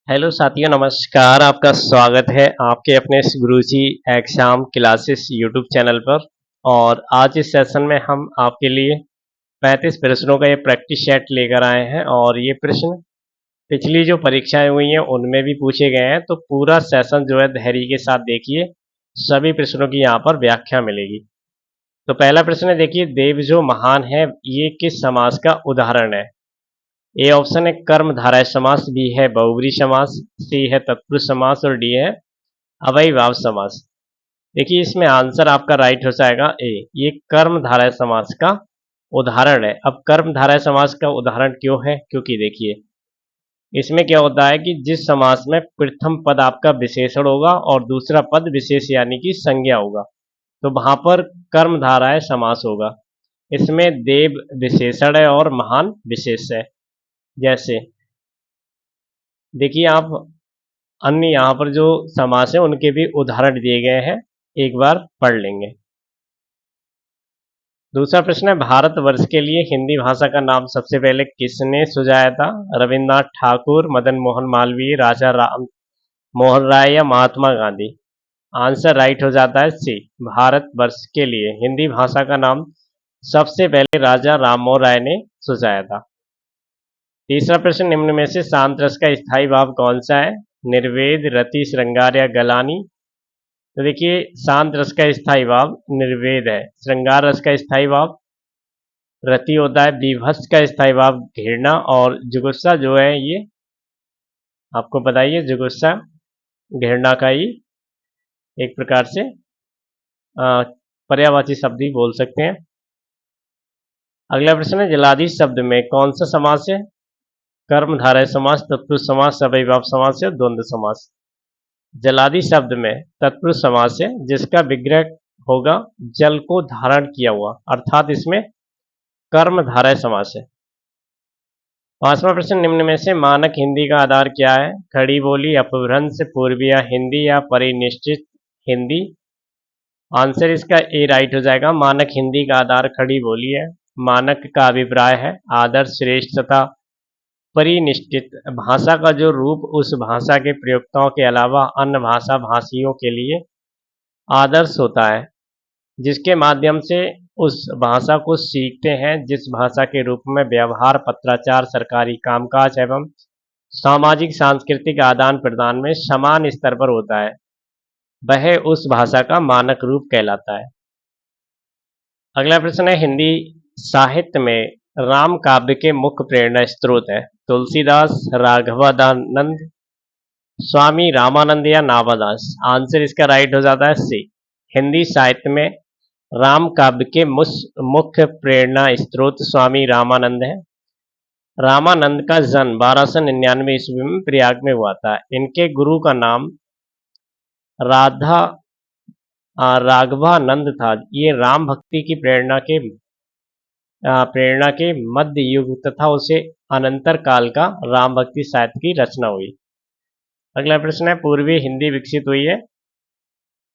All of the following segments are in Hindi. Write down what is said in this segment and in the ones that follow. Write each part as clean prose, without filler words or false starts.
हेलो साथियों, नमस्कार। आपका स्वागत है आपके अपने इस गुरुजी एग्जाम क्लासेस यूट्यूब चैनल पर। और आज इस सेशन में हम आपके लिए 35 प्रश्नों का ये प्रैक्टिस सेट लेकर आए हैं। और ये प्रश्न पिछली जो परीक्षाएं हुई हैं उनमें भी पूछे गए हैं, तो पूरा सेशन जो है धैर्य के साथ देखिए। सभी प्रश्नों की यहाँ पर व्याख्या मिलेगी। तो पहला प्रश्न है, देखिए, देव जो महान है ये किस समास का उदाहरण है? ए ऑप्शन है कर्मधारय समास, बी है बहुब्री समास, सी है तत्पुरुष समास और डी है अव्ययीभाव समास। देखिए, इसमें आंसर आपका राइट हो जाएगा ए, ये कर्मधारय समास का उदाहरण है। अब कर्मधारय समास का उदाहरण क्यों है? क्योंकि देखिए, इसमें क्या होता है कि जिस समास में प्रथम पद आपका विशेषण होगा और दूसरा पद विशेष यानी कि संज्ञा होगा, तो वहां पर कर्मधारय समास होगा। इसमें देव विशेषण है और महान विशेष है। जैसे देखिए, आप अन्य यहाँ पर जो समास है उनके भी उदाहरण दिए गए हैं, एक बार पढ़ लेंगे। दूसरा प्रश्न है, भारतवर्ष के लिए हिंदी भाषा का नाम सबसे पहले किसने सुझाया था? रविन्द्रनाथ ठाकुर, मदन मोहन मालवीय, राजा राम मोहन राय या महात्मा गांधी? आंसर राइट हो जाता है सी, भारतवर्ष के लिए हिंदी भाषा का नाम सबसे पहले राजा राम मोहन राय ने सुझाया था। तीसरा प्रश्न, निम्न में से शांत रस का स्थायी भाव कौन सा है? निर्वेद, रति, श्रृंगार या गलानी? तो देखिए, शांत रस का स्थायी भाव निर्वेद है। श्रृंगार रस का स्थायी भाव रति होता है। बीभत्स का स्थायी भाव घृणा। और जुगुस्सा जो है ये आपको बताइए, जुगुस्सा घृणा का ही एक प्रकार से पर्यायवाची शब्द ही बोल सकते हैं। अगला प्रश्न है, जलादि शब्द में कौन सा समास है? कर्मधारय समास, तत्पुरुष समास, अव्ययीभाव समास या द्वंद्व समास? जलादि शब्द में तत्पुरुष समास है, जिसका विग्रह होगा जल को धारण किया हुआ, अर्थात इसमें कर्मधारय समास है। पांचवा प्रश्न, निम्न में से मानक हिंदी का आधार क्या है? खड़ी बोली, अपभ्रंश, पूर्वीय हिंदी या परिनिष्ठित हिंदी? आंसर इसका ए राइट हो जाएगा। मानक हिंदी का आधार खड़ी बोली है। मानक का अभिप्राय है आदर्श, श्रेष्ठ तथा परिनिष्ठित भाषा का जो रूप उस भाषा के प्रयोक्ताओं के अलावा अन्य भाषा भाषियों के लिए आदर्श होता है, जिसके माध्यम से उस भाषा को सीखते हैं, जिस भाषा के रूप में व्यवहार, पत्राचार, सरकारी कामकाज एवं सामाजिक सांस्कृतिक आदान प्रदान में समान स्तर पर होता है, वह उस भाषा का मानक रूप कहलाता है। अगला प्रश्न है, हिंदी साहित्य में राम काव्य के मुख्य प्रेरणा स्रोत है? तुलसीदास, राघवानंद, स्वामी रामानंद या नाभादास? आंसर इसका राइट हो जाता है सी। हिंदी साहित्य में राम काव्य के मुख्य प्रेरणा स्रोत स्वामी रामानंद है। रामानंद का जन्म 1299 ईस्वी में प्रयाग में हुआ था। इनके गुरु का नाम राधा राघवानंद था। ये राम भक्ति की प्रेरणा के मध्य युग तथा उसे अनंतर काल का राम भक्ति साहित्य की रचना हुई। अगला प्रश्न है, पूर्वी हिंदी विकसित हुई है?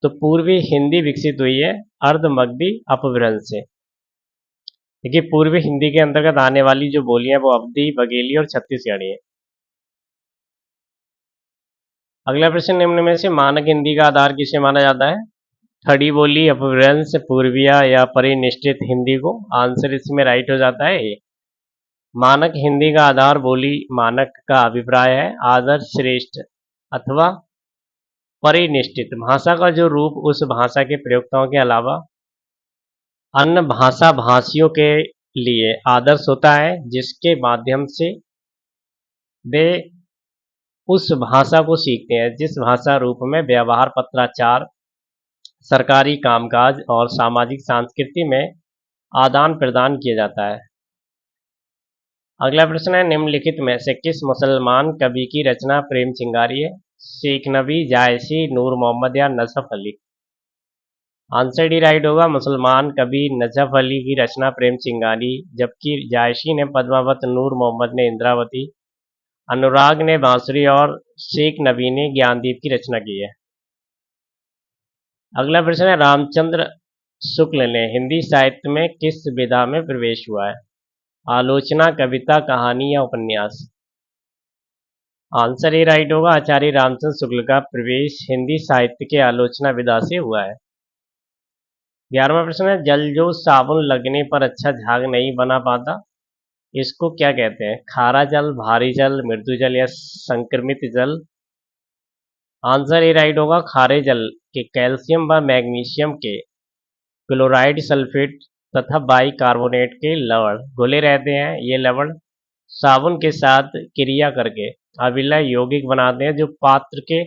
तो पूर्वी हिंदी विकसित हुई है अर्धमगधी अपभ्रंश से। देखिए, पूर्वी हिंदी के अंतर्गत आने वाली जो बोलियां वो अवधी, बघेली और छत्तीसगढ़ी है। अगला प्रश्न, निम्न में से मानक हिंदी का आधार किसे माना जाता है? खड़ी बोली, अपभ्रंश, पूर्विया या परिनिष्ठित हिंदी को? आंसर इसमें राइट हो जाता है ए। मानक हिंदी का आधार बोली मानक का अभिप्राय है आदर्श, श्रेष्ठ अथवा परिनिष्ठित भाषा का जो रूप उस भाषा के प्रयोक्ताओं के अलावा अन्य भाषा भाषियों के लिए आदर्श होता है, जिसके माध्यम से वे उस भाषा को सीखते हैं, जिस भाषा रूप में व्यवहार, पत्राचार, सरकारी कामकाज और सामाजिक संस्कृति में आदान प्रदान किया जाता है। अगला प्रश्न है, निम्नलिखित में से किस मुसलमान कवि की रचना प्रेम चिंगारी है? शेख नबी, जायसी, नूर मोहम्मद या Najaf Ali? Answer D right होगा। मुसलमान कवि नजफ अली की रचना प्रेम चिंगारी, जबकि जायसी ने पद्मावत, नूर मोहम्मद ने इंद्रावती, अनुराग ने बांसुरी और शेख नबी ने ज्ञानदीप की रचना की है। अगला प्रश्न है, रामचंद्र शुक्ल ने हिंदी साहित्य में किस विधा में प्रवेश हुआ है? आलोचना, कविता, कहानी या उपन्यास? आंसर ए राइट होगा। आचार्य रामचंद्र शुक्ल का प्रवेश हिंदी साहित्य के आलोचना विधा से हुआ है। 11वां प्रश्न है, जल जो साबुन लगने पर अच्छा झाग नहीं बना पाता, इसको क्या कहते हैं? खारा जल, भारी जल, मृदु जल या संक्रमित जल? आंसर ए राइट होगा। खारे जल के कैल्शियम व मैग्नीशियम के क्लोराइड, सल्फेट तथा बाइकार्बोनेट के लवण घुले रहते हैं। ये लवण साबुन के साथ क्रिया करके अविलय यौगिक बनाते हैं जो पात्र के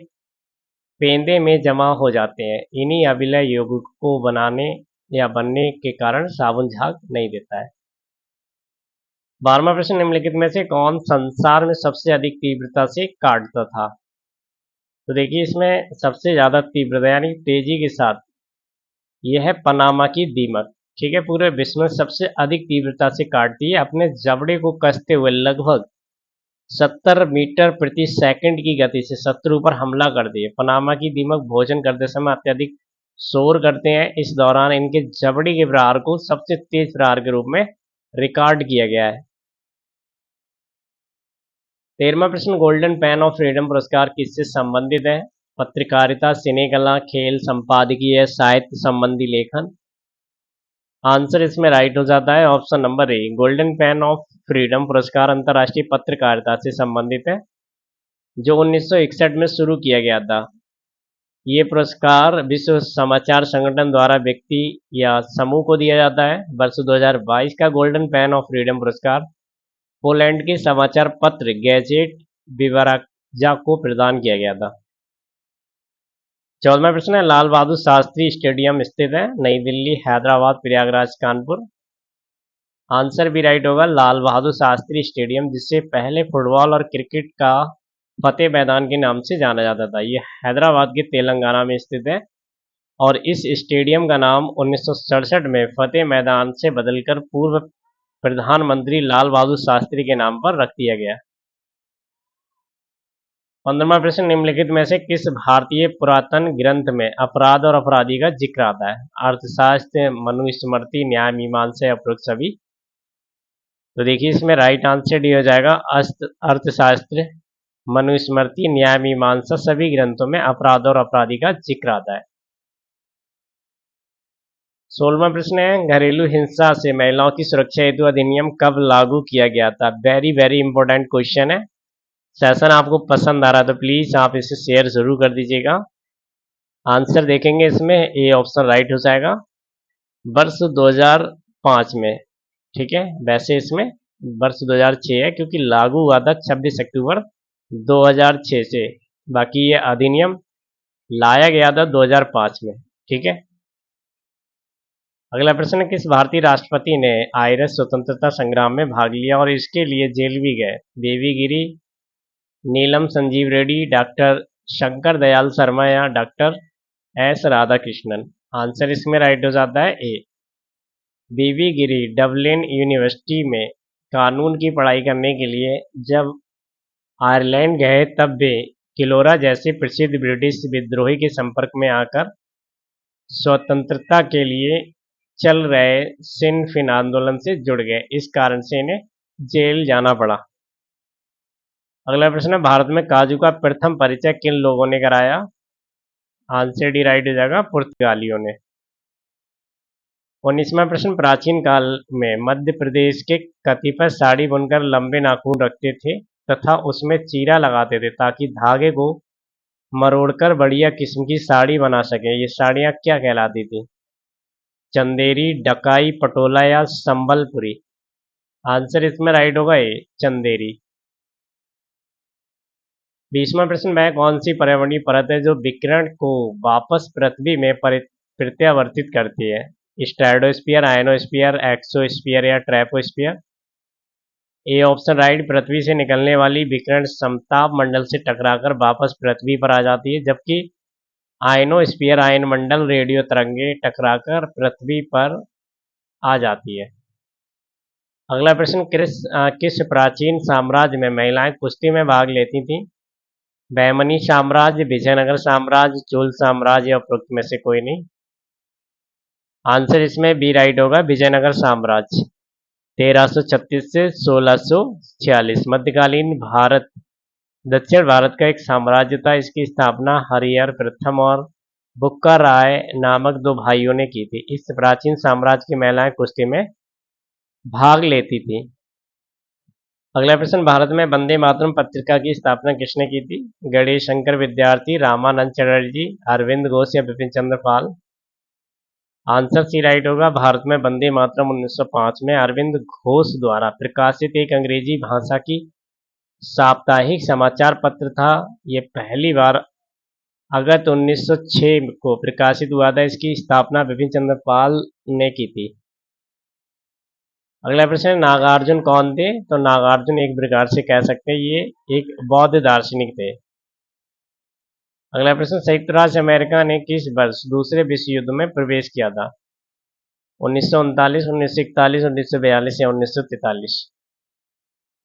पेंदे में जमा हो जाते हैं। इन्हीं अविलय यौगिक को बनाने या बनने के कारण साबुन झाग नहीं देता है। 12वां प्रश्न, निम्नलिखित में से कौन संसार में सबसे अधिक तीव्रता से काटता था? तो देखिए, इसमें सबसे ज्यादा तीव्रता यानी तेजी के साथ यह है पनामा की दीमक। ठीक है, पूरे विश्व में सबसे अधिक तीव्रता से काटती है, अपने जबड़े को कसते हुए लगभग 70 मीटर प्रति सेकंड की गति से शत्रु पर हमला कर दिए। पनामा की दीमक भोजन करते समय अत्यधिक शोर करते हैं। इस दौरान इनके जबड़े के प्रहार को सबसे तेज प्रहार के रूप में रिकॉर्ड किया गया है। 13वां प्रश्न, गोल्डन पेन ऑफ फ्रीडम पुरस्कार किससे संबंधित है? पत्रकारिता, सिनेकला, खेल, संपादकीय, साहित्य संबंधी लेखन? आंसर इसमें राइट हो जाता है option number A. Golden pain of freedom पुरस्कार अंतर्राष्ट्रीय पत्रकारिता से संबंधित है, जो 1961 में शुरू किया गया था। ये पुरस्कार विश्व समाचार संगठन द्वारा व्यक्ति या समूह को दिया जाता है। वर्ष 2022 का गोल्डन पेन ऑफ फ्रीडम पुरस्कार पोलैंड के समाचार पत्र गैजेट विवराजा को प्रदान किया गया था। 14वां प्रश्न है, लाल बहादुर शास्त्री स्टेडियम स्थित है? नई दिल्ली, हैदराबाद, प्रयागराज, कानपुर? आंसर भी राइट होगा। लाल बहादुर शास्त्री स्टेडियम, जिससे पहले फुटबॉल और क्रिकेट का फतेह मैदान के नाम से जाना जाता था, ये हैदराबाद के तेलंगाना में स्थित है और इस स्टेडियम का नाम 1967 में फतेह मैदान से बदलकर पूर्व प्रधानमंत्री लाल बहादुर शास्त्री के नाम पर रख दिया गया। 15वां प्रश्न, निम्नलिखित में से किस भारतीय पुरातन ग्रंथ में अपराध और अपराधी का जिक्र आता है? अर्थशास्त्र, मनुस्मृति, न्याय मीमांसा या उपरोक्त सभी? तो देखिए, इसमें राइट आंसर डी हो जाएगा। अर्थशास्त्र, मनुस्मृति, न्याय मीमांसा सभी ग्रंथों में अपराध और अपराधी का जिक्र आता है। 16वां प्रश्न है, घरेलू हिंसा से महिलाओं की सुरक्षा हेतु अधिनियम कब लागू किया गया था? वेरी वेरी इंपॉर्टेंट क्वेश्चन है। सेशन आपको पसंद आ रहा है तो प्लीज आप इसे शेयर जरूर कर दीजिएगा। आंसर देखेंगे इसमें, ए ऑप्शन राइट हो जाएगा, वर्ष 2005 में। ठीक है, वैसे इसमें वर्ष 2006 है क्योंकि लागू हुआ था 26 अक्टूबर 2006 से, बाकी ये अधिनियम लाया गया था 2005 में। ठीक है, अगला प्रश्न, किस भारतीय राष्ट्रपति ने आयरस स्वतंत्रता संग्राम में भाग लिया और इसके लिए जेल भी गए? देवी गिरी, नीलम संजीव रेड्डी, डॉक्टर शंकर दयाल शर्मा या डॉक्टर एस राधाकृष्णन? आंसर इसमें राइट हो जाता है ए। बीवी गिरी डबलिन यूनिवर्सिटी में कानून की पढ़ाई करने के लिए जब आयरलैंड गए तब वे किलोरा जैसे प्रसिद्ध ब्रिटिश विद्रोही के संपर्क में आकर स्वतंत्रता के लिए चल रहे सिन फिन आंदोलन से जुड़ गए। इस कारण से इन्हें जेल जाना पड़ा। अगला प्रश्न है, भारत में काजू का प्रथम परिचय किन लोगों ने कराया? आंसर डी राइट हो जाएगा, पुर्तगालियों ने। 19वां प्रश्न, प्राचीन काल में मध्य प्रदेश के कतिपय साड़ी बुनकर लंबे नाखून रखते थे तथा उसमें चीरा लगाते थे ताकि धागे को मरोड़कर बढ़िया किस्म की साड़ी बना सके। ये साड़ियाँ क्या कहलाती थी? चंदेरी, डकाई, पटोला या संबलपुरी? आंसर इसमें राइट होगा ए, चंदेरी। 20वां प्रश्न, वह कौन सी पर्यावरणीय परत है जो विकिरण को वापस पृथ्वी में प्रत्यावर्तित करती है? स्ट्रेटोस्फीयर, आयनोस्फीयर, एक्सोस्फीयर या ट्रैपोस्फीयर? ए ऑप्शन राइट, पृथ्वी से निकलने वाली विकिरण समताप मंडल से टकराकर वापस पृथ्वी पर आ जाती है, जबकि आयनोस्फीयर आयनमंडल रेडियो तरंगे टकराकर पृथ्वी पर आ जाती है। अगला प्रश्न, किस प्राचीन साम्राज्य में महिलाएं कुश्ती में भाग लेती थीं? बहमनी साम्राज्य, विजयनगर साम्राज्य, चोल साम्राज्य या उपरोक्त में से कोई नहीं? आंसर इसमें बी राइट होगा, विजयनगर साम्राज्य। 1336 से 1646 मध्यकालीन भारत दक्षिण भारत का एक साम्राज्य था। इसकी स्थापना हरिहर प्रथम और बुक्का राय नामक दो भाइयों ने की थी। इस प्राचीन साम्राज्य की महिलाएं कुश्ती में भाग लेती थी। अगला प्रश्न, भारत में वंदे मातरम पत्रिका की स्थापना किसने की थी? गणेश शंकर विद्यार्थी, रामानंद चटर्जी, अरविंद घोष या Bipin Chandra Pal? Answer C right होगा। भारत में वंदे मातरम 1905 में अरविंद घोष द्वारा प्रकाशित एक अंग्रेजी भाषा की साप्ताहिक समाचार पत्र था। ये पहली बार अगस्त 1906 को प्रकाशित हुआ था। इसकी स्थापना बिपिन चंद्र पाल ने की थी। अगला प्रश्न, नागार्जुन कौन थे? तो नागार्जुन एक प्रकार से कह सकते हैं ये एक बौद्ध दार्शनिक थे। अगला प्रश्न, संयुक्त राज्य अमेरिका ने किस वर्ष दूसरे विश्व युद्ध में प्रवेश किया था? 1939, 1941, 1942 या 1943?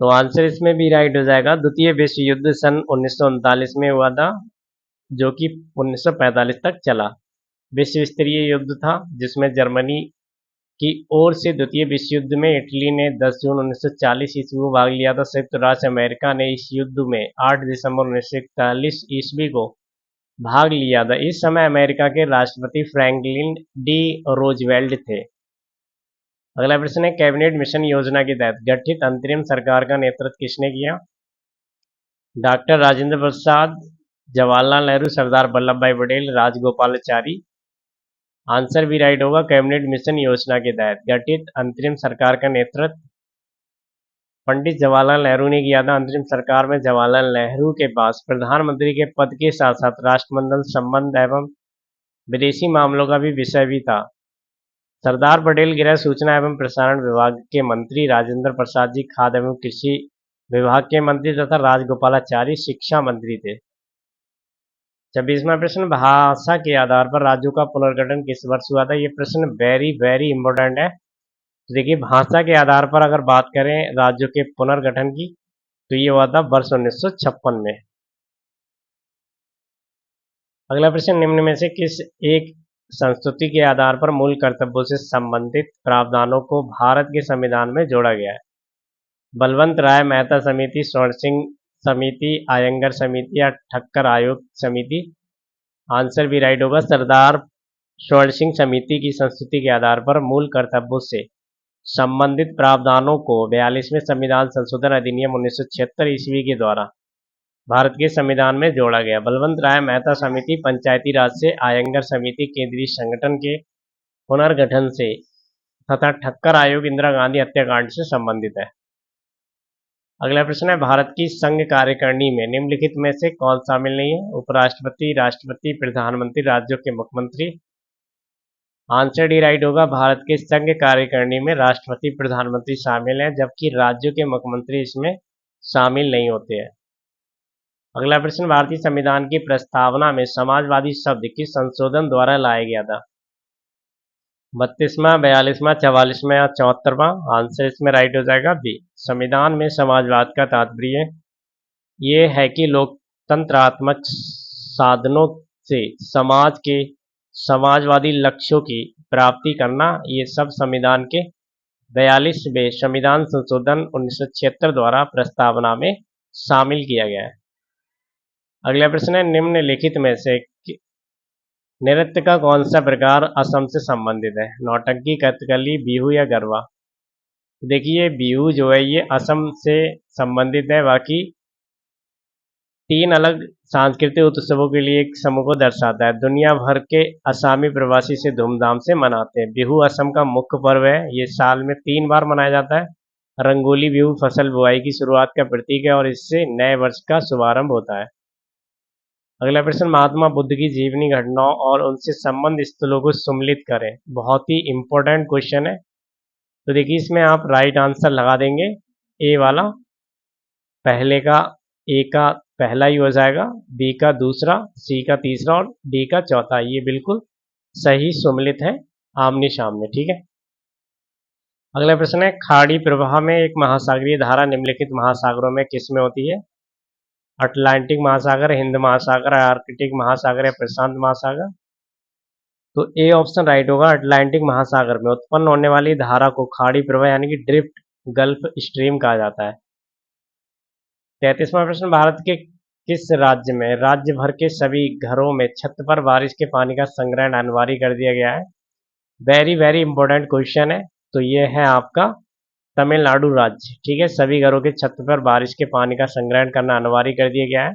तो आंसर इसमें भी राइट हो जाएगा। द्वितीय विश्व युद्ध सन 1939 में हुआ था, जो कि 1945 तक चला। विश्व स्तरीय युद्ध था जिसमें जर्मनी की ओर से द्वितीय विश्व युद्ध में इटली ने 10 जून 1940 ईस्वी को भाग लिया था। संयुक्त राज्य अमेरिका ने इस युद्ध में 8 दिसंबर 1941 ईस्वी को भाग लिया था। इस समय अमेरिका के राष्ट्रपति फ्रैंकलिन डी रोजवेल्ट थे। अगला प्रश्न है, कैबिनेट मिशन योजना के तहत गठित अंतरिम सरकार का नेतृत्व किसने किया? डॉक्टर राजेंद्र प्रसाद, जवाहरलाल नेहरू, सरदार वल्लभ भाई पटेल, राजगोपालाचारी? आंसर भी राइट होगा। कैबिनेट मिशन योजना के तहत गठित अंतरिम सरकार का नेतृत्व पंडित जवाहरलाल नेहरू ने किया था। अंतरिम सरकार में जवाहरलाल नेहरू के पास प्रधानमंत्री के पद के साथ साथ राष्ट्रमंडल संबंध एवं विदेशी मामलों का भी विषय भी था। सरदार पटेल गृह सूचना एवं प्रसारण विभाग के मंत्री, राजेंद्र प्रसाद जी खाद्य एवं कृषि विभाग के मंत्री तथा राजगोपालाचारी शिक्षा मंत्री थे। 26वां प्रश्न, भाषा के आधार पर राज्यों का पुनर्गठन किस वर्ष हुआ था? ये प्रश्न वेरी इंपॉर्टेंट है। तो देखिए, भाषा के आधार पर अगर बात करें राज्यों के पुनर्गठन की, तो ये हुआ था वर्ष 1956 में। अगला प्रश्न, निम्न में से किस एक संस्तुति के आधार पर मूल कर्तव्यों से संबंधित प्रावधानों को भारत के संविधान में जोड़ा गया है? बलवंत राय मेहता समिति, स्वर्ण सिंह समिति, आयंगर समिति या ठक्कर आयोग समिति? आंसर भी राइट होगा। सरदार स्वर्ण सिंह समिति की संस्तुति के आधार पर मूल कर्तव्यों से संबंधित प्रावधानों को 42वें संविधान संशोधन अधिनियम 1976 ईस्वी के द्वारा भारत के संविधान में जोड़ा गया। बलवंत राय मेहता समिति पंचायती राज से, आयंगर समिति केंद्रीय संगठन के पुनर्गठन से तथा ठक्कर आयोग इंदिरा गांधी हत्याकांड से संबंधित है। अगला प्रश्न है, भारत की संघ कार्यकारिणी में निम्नलिखित में से कौन शामिल नहीं है? उपराष्ट्रपति, राष्ट्रपति, प्रधानमंत्री, राज्यों के मुख्यमंत्री? आंसर डी राइट होगा। भारत के संघ कार्यकारिणी में राष्ट्रपति, प्रधानमंत्री शामिल हैं, जबकि राज्यों के मुख्यमंत्री इसमें शामिल नहीं होते हैं। अगला प्रश्न, भारतीय संविधान की प्रस्तावना में समाजवादी शब्द किस संशोधन द्वारा लाया गया था? 32वां, 42वां, 44वां या 74वां? आंसर इसमें राइट हो जाएगा बी। संविधान में समाजवाद का तात्पर्य ये है कि लोकतंत्रात्मक साधनों से समाज के समाजवादी लक्ष्यों की प्राप्ति करना। ये सब संविधान के 42वें संविधान संशोधन 1976 द्वारा प्रस्तावना में शामिल किया गया है। अगला प्रश्न है, निम्नलिखित में से नृत्य का कौन सा प्रकार असम से संबंधित है? नौटंकी, कथकली, बिहू या गरबा? देखिए, बिहू जो है ये असम से संबंधित है। बाकी 3 अलग सांस्कृतिक उत्सवों के लिए एक समूह को दर्शाता है। दुनिया भर के असमी प्रवासी से धूमधाम से मनाते हैं। बिहू असम का मुख्य पर्व है। ये साल में 3 बार मनाया जाता है। रंगोली बिहू फसल बुआई की शुरुआत का प्रतीक है और इससे नए वर्ष का शुभारंभ होता है। अगला प्रश्न, महात्मा बुद्ध की जीवनी घटनाओं और उनसे संबंध स्थलों को सम्मिलित करें। बहुत ही इंपॉर्टेंट क्वेश्चन है। तो देखिए, इसमें आप राइट आंसर लगा देंगे। ए वाला पहले का, ए का पहला ही हो जाएगा, बी का दूसरा, सी का तीसरा और डी का चौथा। ये बिल्कुल सही सम्मिलित है आमने सामने। ठीक है। अगला प्रश्न है, खाड़ी प्रवाह में एक महासागरीय धारा निम्नलिखित महासागरों में किसमें होती है? अटलांटिक महासागर, हिंद महासागर, आर्कटिक महासागर या प्रशांत महासागर? तो ए ऑप्शन राइट होगा। अटलांटिक महासागर में उत्पन्न होने वाली धारा को खाड़ी प्रवाह यानी कि ड्रिफ्ट गल्फ स्ट्रीम कहा जाता है। 33वां प्रश्न, भारत के किस राज्य में राज्य भर के सभी घरों में छत पर बारिश के पानी का संग्रहण अनिवार्य कर दिया गया है? वेरी वेरी इंपॉर्टेंट क्वेश्चन है। तो ये है आपका तमिलनाडु राज्य। ठीक है, सभी घरों के छत पर बारिश के पानी का संग्रहण करना अनिवार्य कर दिया गया है,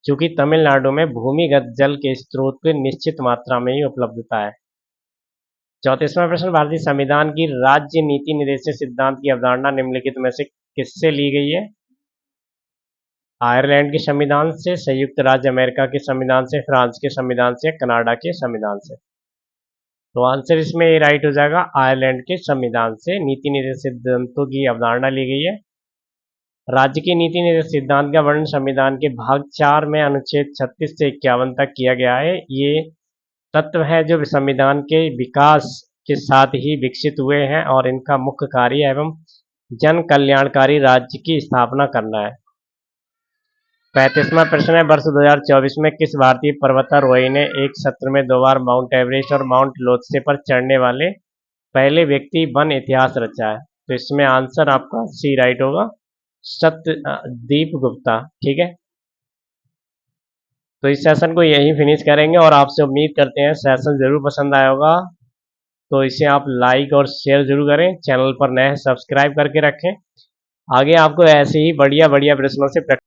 क्योंकि तमिलनाडु में भूमिगत जल के स्रोत की निश्चित मात्रा में ही उपलब्धता है। 34वां प्रश्न, भारतीय संविधान की राज्य नीति निर्देशक सिद्धांत की अवधारणा निम्नलिखित में से किससे ली गई है? आयरलैंड के संविधान से, संयुक्त राज्य अमेरिका के संविधान से, फ्रांस के संविधान से, कनाडा के संविधान से। तो आंसर इसमें ये राइट हो जाएगा, आयरलैंड के संविधान से नीति निर्देशक सिद्धांतों की अवधारणा ली गई है। राज्य की नीति निर्देशक सिद्धांत का वर्णन संविधान के भाग 4 में अनुच्छेद 36 से 51 तक किया गया है। ये तत्व है जो संविधान के विकास के साथ ही विकसित हुए हैं और इनका मुख्य कार्य एवं जन कल्याणकारी राज्य की स्थापना करना है। 35वां प्रश्न है, वर्ष 2024 में किस भारतीय पर्वतारोही ने एक सत्र में 2 बार माउंट एवरेस्ट और माउंट लोत्से पर चढ़ने वाले पहले व्यक्ति बन इतिहास रचा है? तो इसमें आंसर आपका सी राइट होगा, सत्यदीप गुप्ता। ठीक है, तो इस सेशन को यहीं फिनिश करेंगे और आपसे उम्मीद करते हैं सेशन जरूर पसंद आया होगा। तो इसे आप लाइक और शेयर जरूर करें, चैनल पर नए सब्सक्राइब करके रखें। आगे आपको ऐसे ही बढ़िया बढ़िया प्रश्नों से